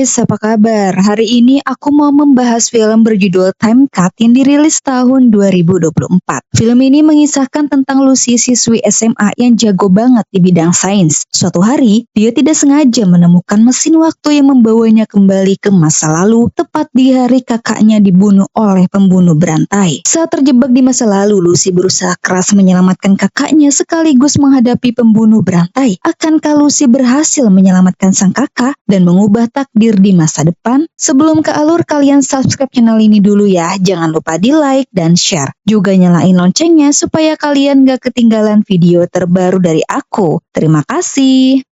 guys, apa kabar? Hari ini aku mau membahas film berjudul Time Cut yang dirilis tahun 2024. Film ini mengisahkan tentang Lucy, siswi SMA yang jago banget di bidang sains. Suatu hari, dia tidak sengaja menemukan mesin waktu yang membawanya kembali ke masa lalu, tepat di hari kakaknya dibunuh oleh pembunuh berantai. Saat terjebak di masa lalu, Lucy berusaha keras menyelamatkan kakaknya sekaligus menghadapi pembunuh berantai. Akankah Lucy berhasil menyelamatkan sang kakak dan mengubah takdir di masa depan? Sebelum ke alur, kalian subscribe channel ini dulu ya. Jangan lupa di like dan share. Juga nyalain loncengnya supaya kalian gak ketinggalan video terbaru dari aku. Terima kasih.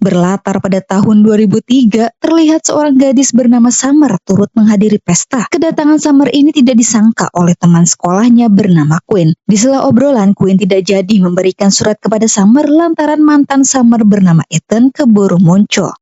Berlatar pada tahun 2003, terlihat seorang gadis bernama Summer turut menghadiri pesta. Kedatangan Summer ini tidak disangka oleh teman sekolahnya bernama Quinn. Di sela obrolan, Quinn tidak jadi memberikan surat kepada Summer lantaran mantan Summer bernama Ethan keburu muncul.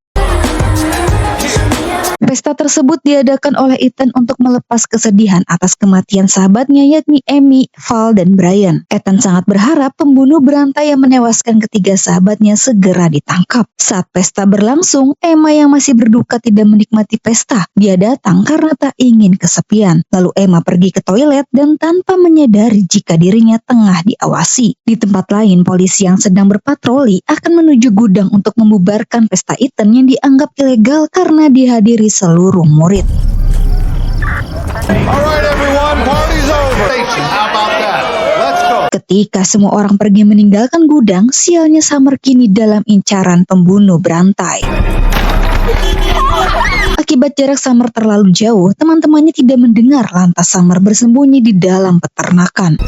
Pesta tersebut diadakan oleh Ethan untuk melepas kesedihan atas kematian sahabatnya yakni Amy, Val, dan Brian. Ethan sangat berharap pembunuh berantai yang menewaskan ketiga sahabatnya segera ditangkap. Saat pesta berlangsung, Emma yang masih berduka tidak menikmati pesta. Dia datang karena tak ingin kesepian. Lalu Emma pergi ke toilet dan tanpa menyadari jika dirinya tengah diawasi. Di tempat lain, polisi yang sedang berpatroli akan menuju gudang untuk membubarkan pesta Ethan yang dianggap ilegal karena dihadiri seluruh murid. Ketika semua orang pergi meninggalkan gudang, sialnya Summer kini dalam incaran pembunuh berantai. Akibat jarak Summer terlalu jauh, teman-temannya tidak mendengar lantas Summer bersembunyi di dalam peternakan.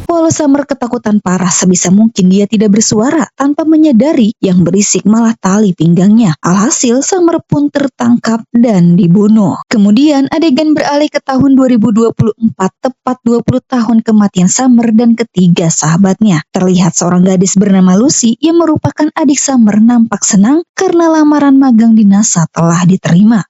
Walau Summer ketakutan parah, sebisa mungkin dia tidak bersuara tanpa menyadari yang berisik malah tali pinggangnya. Alhasil Summer pun tertangkap dan dibunuh. Kemudian adegan beralih ke tahun 2024, tepat 20 tahun kematian Summer dan ketiga sahabatnya. Terlihat seorang gadis bernama Lucy yang merupakan adik Summer nampak senang karena lamaran magang di NASA telah diterima.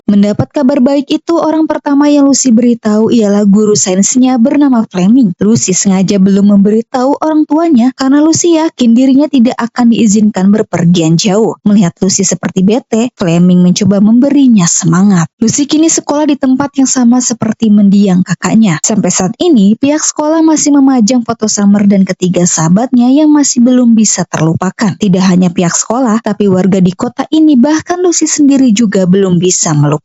Mendapat kabar baik itu, orang pertama yang Lucy beritahu ialah guru sainsnya bernama Fleming. Lucy sengaja belum memberitahu orang tuanya karena Lucy yakin dirinya tidak akan diizinkan berpergian jauh. Melihat Lucy seperti bete, Fleming mencoba memberinya semangat. Lucy kini sekolah di tempat yang sama seperti mendiang kakaknya. Sampai saat ini, pihak sekolah masih memajang foto Summer dan ketiga sahabatnya yang masih belum bisa terlupakan. Tidak hanya pihak sekolah, tapi warga di kota ini, bahkan Lucy sendiri juga belum bisa melupakannya.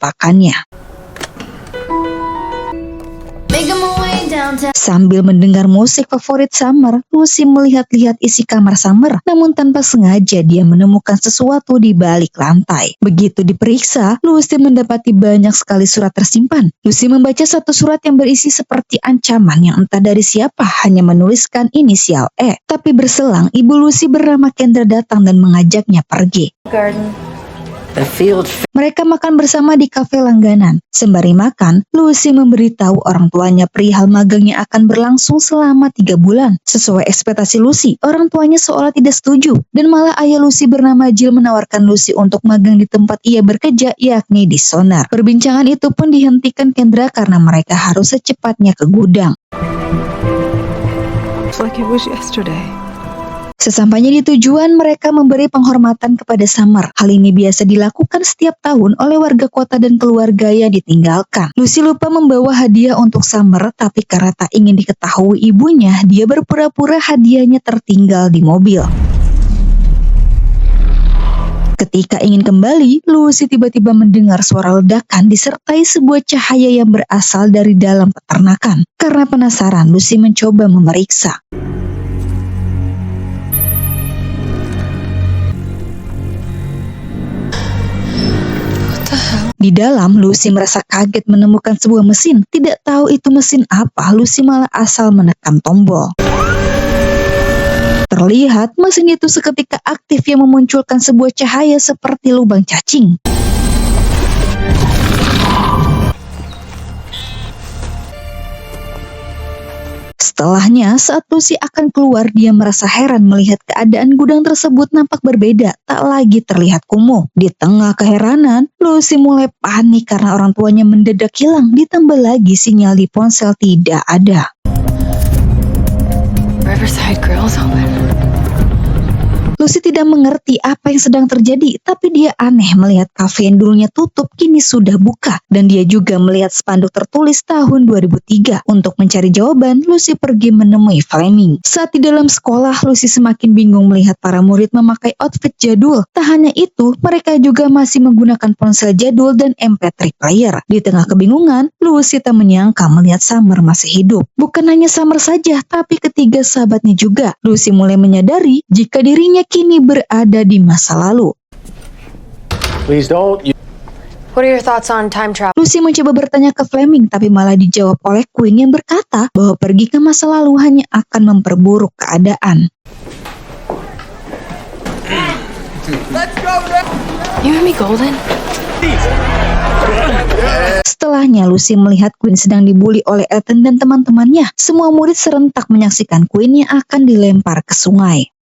Sambil mendengar musik favorit Summer, Lucy melihat-lihat isi kamar Summer, namun tanpa sengaja dia menemukan sesuatu di balik lantai. Begitu diperiksa, Lucy mendapati banyak sekali surat tersimpan. Lucy membaca satu surat yang berisi seperti ancaman yang entah dari siapa, hanya menuliskan inisial E. Tapi berselang, ibu Lucy bernama Kendra datang dan mengajaknya pergi. Mereka makan bersama di kafe langganan. Sembari makan, Lucy memberitahu orang tuanya perihal magangnya akan berlangsung selama 3 bulan. Sesuai ekspektasi Lucy, orang tuanya seolah tidak setuju, dan malah ayah Lucy bernama Jill menawarkan Lucy untuk magang di tempat ia bekerja, yakni di Sonar. Perbincangan itu pun dihentikan Kendra karena mereka harus secepatnya ke gudang. Sesampainya di tujuan, mereka memberi penghormatan kepada Summer. Hal ini biasa dilakukan setiap tahun oleh warga kota dan keluarga yang ditinggalkan. Lucy lupa membawa hadiah untuk Summer, tapi karena tak ingin diketahui ibunya, dia berpura-pura hadiahnya tertinggal di mobil. Ketika ingin kembali, Lucy tiba-tiba mendengar suara ledakan disertai sebuah cahaya yang berasal dari dalam peternakan. Karena penasaran, Lucy mencoba memeriksa. Di dalam, Lucy merasa kaget menemukan sebuah mesin. Tidak tahu itu mesin apa, Lucy malah asal menekan tombol. Terlihat mesin itu seketika aktif yang memunculkan sebuah cahaya seperti lubang cacing. Setelahnya, saat Lucy akan keluar, dia merasa heran melihat keadaan gudang tersebut nampak berbeda, tak lagi terlihat kumuh. Di tengah keheranan, Lucy mulai panik karena orang tuanya mendadak hilang, ditambah lagi sinyal di ponsel tidak ada. Riverside Grill's open. Lucy tidak mengerti apa yang sedang terjadi, tapi dia aneh melihat kafe yang dulunya tutup kini sudah buka. Dan dia juga melihat spanduk tertulis tahun 2003. Untuk mencari jawaban, Lucy pergi menemui Fleming. Saat di dalam sekolah, Lucy semakin bingung melihat para murid memakai outfit jadul. Tak hanya itu, mereka juga masih menggunakan ponsel jadul dan MP3 player. Di tengah kebingungan, Lucy tak menyangka melihat Summer masih hidup. Bukan hanya Summer saja, tapi ketiga sahabatnya juga. Lucy mulai menyadari jika dirinya kini berada di masa lalu. Please don't. What are your thoughts on time travel? Lucy mencoba bertanya ke Fleming, tapi malah dijawab oleh Quinn yang berkata bahwa pergi ke masa lalu hanya akan memperburuk keadaan. You and me golden? Setelahnya, Lucy melihat Quinn sedang dibully oleh Ethan dan teman-temannya. Semua murid serentak menyaksikan Quinn yang akan dilempar ke sungai.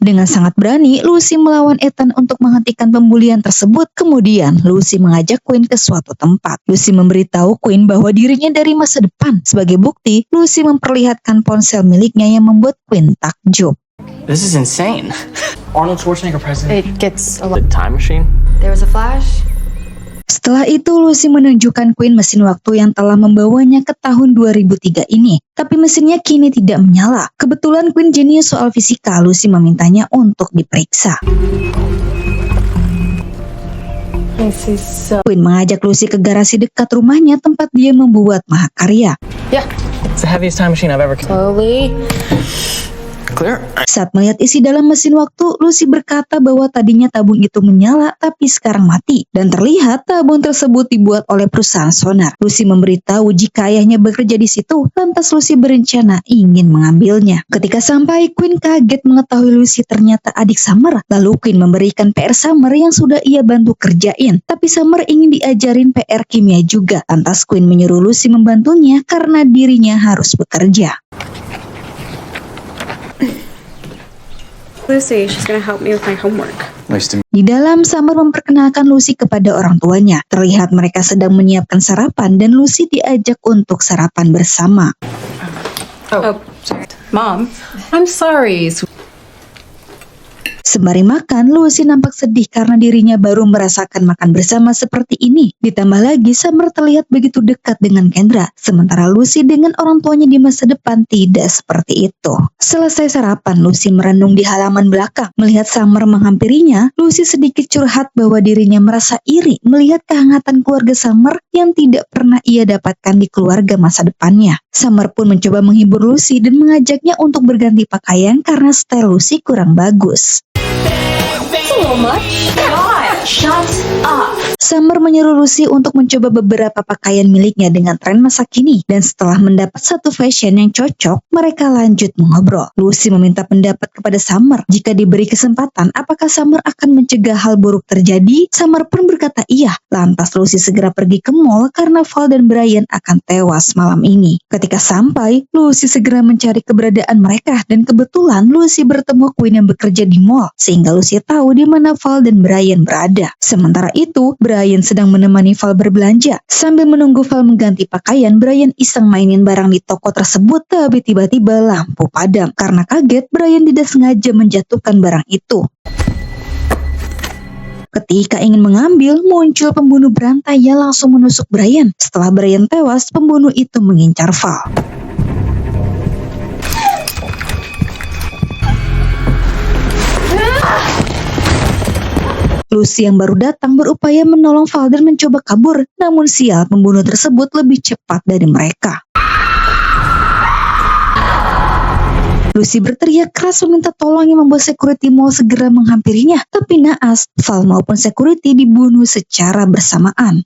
Dengan sangat berani, Lucy melawan Ethan untuk menghentikan pembulian tersebut. Kemudian, Lucy mengajak Quinn ke suatu tempat. Lucy memberitahu Quinn bahwa dirinya dari masa depan. Sebagai bukti, Lucy memperlihatkan ponsel miliknya yang membuat Quinn takjub. This is insane. Arnold Schwarzenegger president. It gets a The lot. time machine? There was a flash. Setelah itu, Lucy menunjukkan Quinn mesin waktu yang telah membawanya ke tahun 2003 ini. Tapi mesinnya kini tidak menyala. Kebetulan Quinn jenius soal fisika. Lucy memintanya untuk diperiksa. Quinn mengajak Lucy ke garasi dekat rumahnya tempat dia membuat mahakarya. Yeah. It's the heaviest time machine I've ever. Slowly. Clear. Saat melihat isi dalam mesin waktu, Lucy berkata bahwa tadinya tabung itu menyala tapi sekarang mati. Dan terlihat tabung tersebut dibuat oleh perusahaan sonar. Lucy memberitahu jika ayahnya bekerja di situ, lantas Lucy berencana ingin mengambilnya. Ketika sampai, Quinn kaget mengetahui Lucy ternyata adik Summer. Lalu Quinn memberikan PR Summer yang sudah ia bantu kerjain. Tapi Summer ingin diajarin PR kimia juga. Lantas Quinn menyuruh Lucy membantunya karena dirinya harus bekerja. Lucy, she's gonna help me with my homework. Nice to meet Di dalam, Summer memperkenalkan Lucy kepada orang tuanya. Terlihat mereka sedang menyiapkan sarapan dan Lucy diajak untuk sarapan bersama. Oh, sorry. Mom, I'm sorry. Sembari makan, Lucy nampak sedih karena dirinya baru merasakan makan bersama seperti ini. Ditambah lagi, Summer terlihat begitu dekat dengan Kendra, sementara Lucy dengan orang tuanya di masa depan tidak seperti itu. Selesai sarapan, Lucy merenung di halaman belakang. Melihat Summer menghampirinya, Lucy sedikit curhat bahwa dirinya merasa iri melihat kehangatan keluarga Summer yang tidak pernah ia dapatkan di keluarga masa depannya. Summer pun mencoba menghibur Lucy dan mengajaknya untuk berganti pakaian karena style Lucy kurang bagus. Summer menyuruh Lucy untuk mencoba beberapa pakaian miliknya dengan tren masa kini, dan setelah mendapat satu fashion yang cocok, mereka lanjut mengobrol. Lucy meminta pendapat kepada Summer. Jika diberi kesempatan, apakah Summer akan mencegah hal buruk terjadi? Summer pun berkata iya. Lantas Lucy segera pergi ke mall karena Val dan Brian akan tewas malam ini. Ketika sampai, Lucy segera mencari keberadaan mereka, dan kebetulan Lucy bertemu Quinn yang bekerja di mall, sehingga Lucy tahu di mana Val dan Brian berada. Sementara itu, Brian sedang menemani Val berbelanja. Sambil menunggu Val mengganti pakaian, Brian iseng mainin barang di toko tersebut, tapi tiba-tiba lampu padam. Karena kaget, Brian tidak sengaja menjatuhkan barang itu. Ketika ingin mengambil, muncul pembunuh berantai yang langsung menusuk Brian. Setelah Brian tewas, pembunuh itu mengincar Val. Lucy yang baru datang berupaya menolong Val dan mencoba kabur, namun sial, pembunuh tersebut lebih cepat dari mereka. Lucy berteriak keras meminta tolong yang membuat security mall segera menghampirinya, tapi naas, Val maupun security dibunuh secara bersamaan.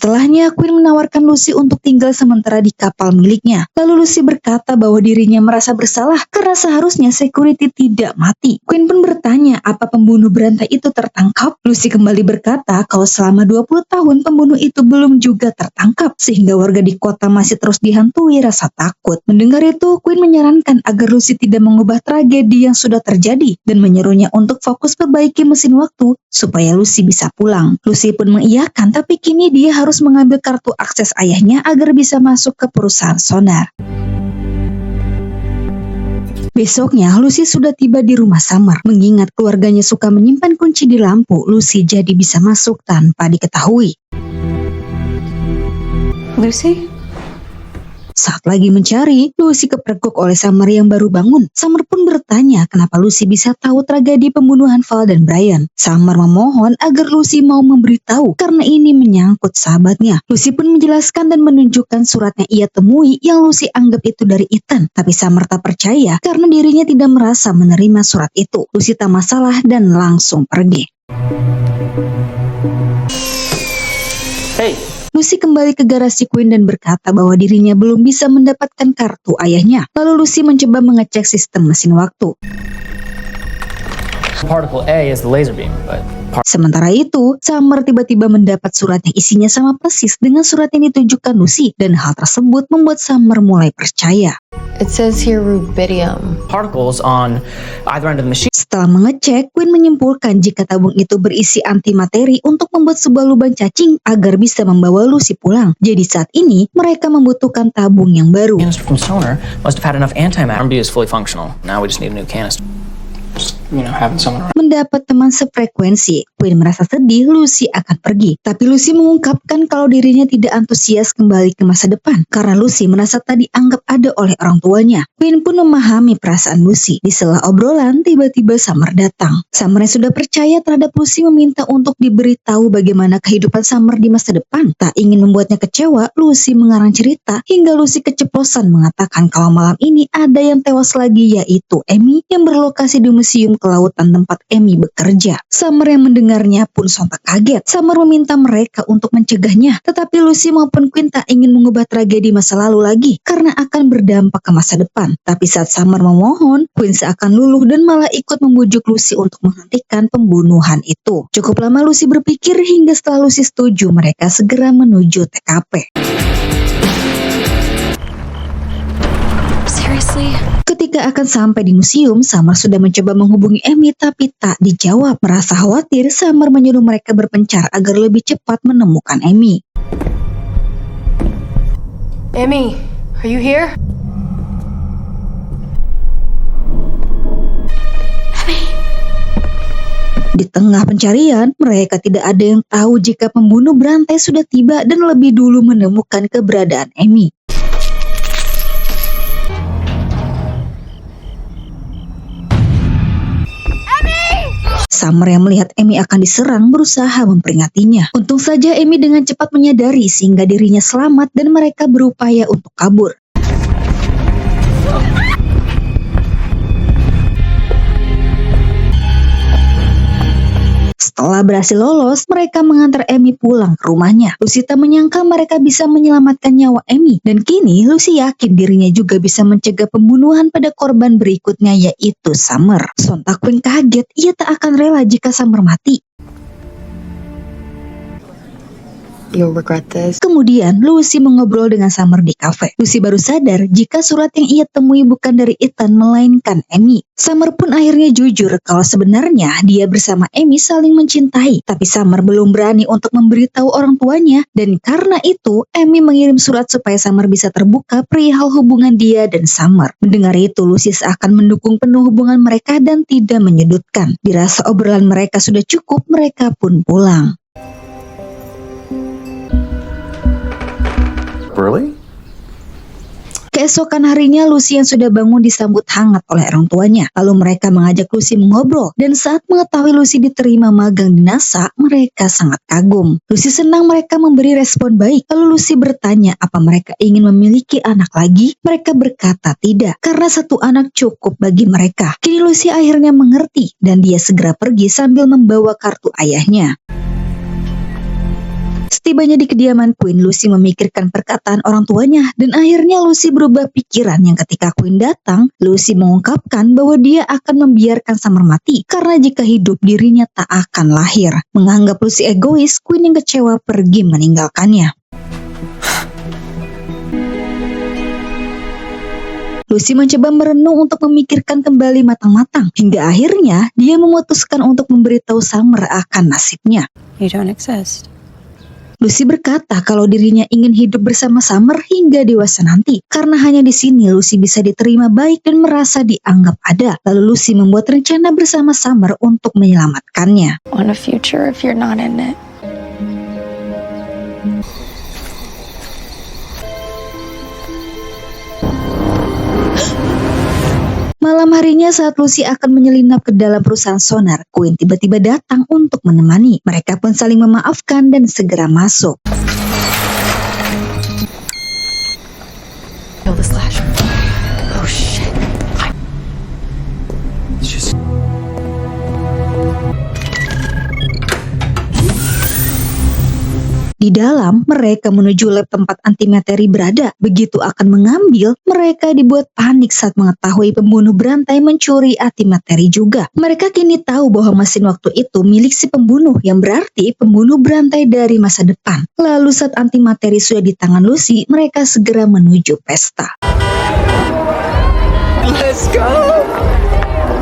Setelahnya, Quinn menawarkan Lucy untuk tinggal sementara di kapal miliknya. Lalu Lucy berkata bahwa dirinya merasa bersalah karena seharusnya security tidak mati. Quinn pun bertanya apa pembunuh berantai itu tertangkap. Lucy kembali berkata kalau selama 20 tahun pembunuh itu belum juga tertangkap, sehingga warga di kota masih terus dihantui rasa takut. Mendengar itu, Quinn menyarankan agar Lucy tidak mengubah tragedi yang sudah terjadi dan menyuruhnya untuk fokus perbaiki mesin waktu supaya Lucy bisa pulang. Lucy pun mengiyakan, tapi kini dia harus mengambil kartu akses ayahnya agar bisa masuk ke perusahaan sonar. Besoknya, Lucy sudah tiba di rumah Summer. Mengingat keluarganya suka menyimpan kunci di lampu, Lucy jadi bisa masuk tanpa diketahui. Lucy? Saat lagi mencari, Lucy kepergok oleh Summer yang baru bangun. Summer pun bertanya kenapa Lucy bisa tahu tragedi pembunuhan Val dan Brian. Summer memohon agar Lucy mau memberitahu karena ini menyangkut sahabatnya. Lucy pun menjelaskan dan menunjukkan surat yang ia temui yang Lucy anggap itu dari Ethan. Tapi Summer tak percaya karena dirinya tidak merasa menerima surat itu. Lucy tak masalah dan langsung pergi. Hey, Lucy kembali ke garasi Quinn dan berkata bahwa dirinya belum bisa mendapatkan kartu ayahnya. Lalu Lucy mencoba mengecek sistem mesin waktu. particle A is the laser beam, but Sementara itu, Summer tiba-tiba mendapat surat yang isinya sama persis dengan surat yang ditunjukkan Lucy, dan hal tersebut membuat Summer mulai percaya. It says here rubidium. particles on either end of the machine Setelah mengecek, Quinn menyimpulkan jika tabung itu berisi antimateri untuk membuat sebuah lubang cacing agar bisa membawa Lucy pulang. Jadi saat ini, mereka membutuhkan tabung yang baru. canister from sonar must have had enough antimatter. RMB is fully functional. Now we just need a new canister. Just, having someone around. Mendapat teman sefrekuensi, Quinn merasa sedih Lucy akan pergi. Tapi Lucy mengungkapkan kalau dirinya tidak antusias kembali ke masa depan karena Lucy merasa tak dianggap ada oleh orang tuanya. Quinn pun memahami perasaan Lucy. Di sela obrolan, tiba-tiba Summer datang. Summer yang sudah percaya terhadap Lucy meminta untuk diberitahu bagaimana kehidupan Summer di masa depan. Tak ingin membuatnya kecewa, Lucy mengarang cerita hingga Lucy keceplosan mengatakan kalau malam ini ada yang tewas lagi, yaitu Amy yang berlokasi di museum kelautan tempat Amy bekerja. Summer yang mendengarnya pun sontak kaget. Summer meminta mereka untuk mencegahnya, tetapi Lucy maupun Quinn tak ingin mengubah tragedi masa lalu lagi karena akan berdampak ke masa depan. Tapi saat Summer memohon, Quinn seakan luluh dan malah ikut membujuk Lucy untuk menghentikan pembunuhan itu. Cukup lama Lucy berpikir hingga setelah Lucy setuju, mereka segera menuju TKP. Seriously? Ketika akan sampai di museum, Summer sudah mencoba menghubungi Amy tapi tak dijawab. Merasa khawatir, Summer menyuruh mereka berpencar agar lebih cepat menemukan Amy. Amy, are you here? Di tengah pencarian, mereka tidak ada yang tahu jika pembunuh berantai sudah tiba dan lebih dulu menemukan keberadaan Amy. Summer yang melihat Amy akan diserang berusaha memperingatinya. Untung saja Amy dengan cepat menyadari sehingga dirinya selamat dan mereka berupaya untuk kabur. Setelah berhasil lolos, mereka mengantar Amy pulang ke rumahnya. Lucy tak menyangka mereka bisa menyelamatkan nyawa Amy. Dan kini Lucy yakin dirinya juga bisa mencegah pembunuhan pada korban berikutnya, yaitu Summer. Sontak Quinn kaget, ia tak akan rela jika Summer mati. You'll regret this. Kemudian Lucy mengobrol dengan Summer di kafe. Lucy baru sadar jika surat yang ia temui bukan dari Ethan melainkan Amy. Summer pun akhirnya jujur kalau sebenarnya dia bersama Amy saling mencintai. Tapi Summer belum berani untuk memberitahu orang tuanya. Dan karena itu Amy mengirim surat supaya Summer bisa terbuka perihal hubungan dia dan Summer. Mendengar itu Lucy seakan mendukung penuh hubungan mereka dan tidak menyudutkan. Dirasa obrolan mereka sudah cukup, mereka pun pulang. Really? Keesokan harinya Lucy yang sudah bangun disambut hangat oleh orang tuanya. Lalu mereka mengajak Lucy mengobrol. Dan saat mengetahui Lucy diterima magang di NASA, mereka sangat kagum. Lucy senang mereka memberi respon baik. Lalu Lucy bertanya apa mereka ingin memiliki anak lagi. Mereka berkata tidak, karena satu anak cukup bagi mereka. Kini Lucy akhirnya mengerti dan dia segera pergi sambil membawa kartu ayahnya. Setibanya di kediaman Queen, Lucy memikirkan perkataan orang tuanya dan akhirnya Lucy berubah pikiran yang ketika Queen datang, Lucy mengungkapkan bahwa dia akan membiarkan Summer mati karena jika hidup dirinya tak akan lahir. Menganggap Lucy egois, Queen yang kecewa pergi meninggalkannya. Lucy mencoba merenung untuk memikirkan kembali matang-matang hingga akhirnya dia memutuskan untuk memberitahu Summer akan nasibnya. You don't exist. Lucy berkata kalau dirinya ingin hidup bersama Summer hingga dewasa nanti, karena hanya di sini Lucy bisa diterima baik dan merasa dianggap ada. Lalu Lucy membuat rencana bersama Summer untuk menyelamatkannya. Want a future if you're not in it. Malam harinya saat Lucy akan menyelinap ke dalam perusahaan sonar, Queen tiba-tiba datang untuk menemani. Mereka pun saling memaafkan dan segera masuk. Kill the slasher. Oh shit. It's just Di dalam, mereka menuju lab tempat antimateri berada. Begitu akan mengambil, mereka dibuat panik saat mengetahui pembunuh berantai mencuri antimateri juga. Mereka kini tahu bahwa mesin waktu itu milik si pembunuh, yang berarti pembunuh berantai dari masa depan. Lalu saat antimateri sudah di tangan Lucy, mereka segera menuju pesta. let's go.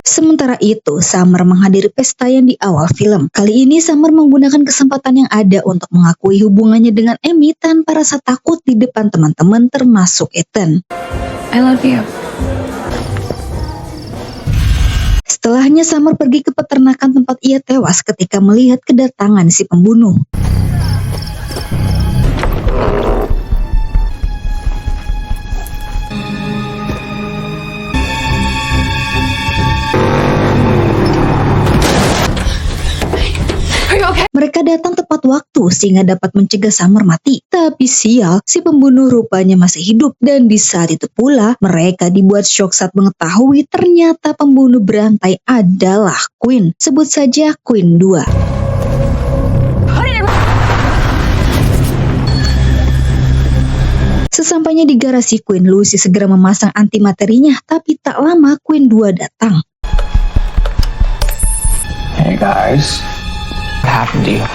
Sementara itu, Summer menghadiri pesta yang di awal film. Kali ini Summer menggunakan kesempatan yang ada untuk mengakui hubungannya dengan Amy tanpa rasa takut di depan teman-teman termasuk Ethan. I love you. Setelahnya Summer pergi ke peternakan tempat ia tewas ketika melihat kedatangan si pembunuh. Mereka datang tepat waktu sehingga dapat mencegah Summer mati. Tapi sial, si pembunuh rupanya masih hidup. Dan di saat itu pula, mereka dibuat syok saat mengetahui ternyata pembunuh berantai adalah Queen. Sebut saja Queen 2. Sesampainya di garasi Queen, Lucy segera memasang antimaterinya. Tapi tak lama Queen 2 datang. Hey guys, what happened to you?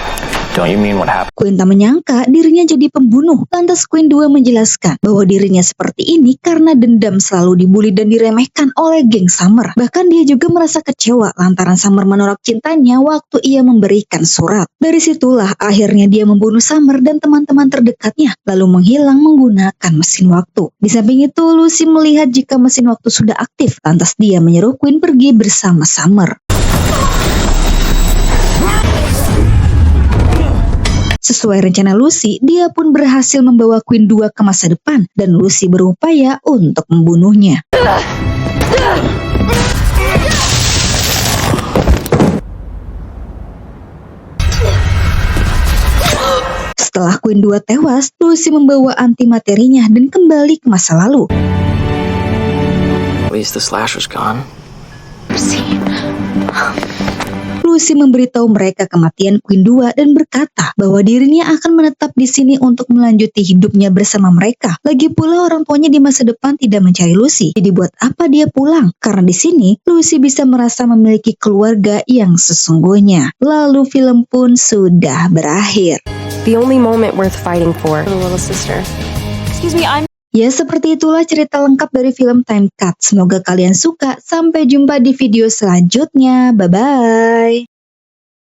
Don't you mean what happened? Queen tak menyangka dirinya jadi pembunuh. Lantas Queen 2 menjelaskan bahwa dirinya seperti ini karena dendam selalu dibully dan diremehkan oleh geng Summer. Bahkan dia juga merasa kecewa lantaran Summer menolak cintanya waktu ia memberikan surat. Dari situlah akhirnya dia membunuh Summer dan teman-teman terdekatnya, lalu menghilang menggunakan mesin waktu. Di samping itu, Lucy melihat jika mesin waktu sudah aktif. Lantas dia menyuruh Queen pergi bersama Summer. Sesuai rencana Lucy, dia pun berhasil membawa Queen 2 ke masa depan dan Lucy berupaya untuk membunuhnya. Setelah Queen 2 tewas, Lucy membawa antimaterinya dan kembali ke masa lalu. At least the slasher's gone. Lucy memberitahu mereka kematian Queen 2 dan berkata bahwa dirinya akan menetap di sini untuk melanjuti hidupnya bersama mereka. Lagi pula orang tuanya di masa depan tidak mencari Lucy, jadi buat apa dia pulang? Karena di sini Lucy bisa merasa memiliki keluarga yang sesungguhnya. Lalu film pun sudah berakhir. The only moment worth fighting for. Little sister. Ya, seperti itulah cerita lengkap dari film Time Cut. Semoga kalian suka. Sampai jumpa di video selanjutnya. Bye-bye.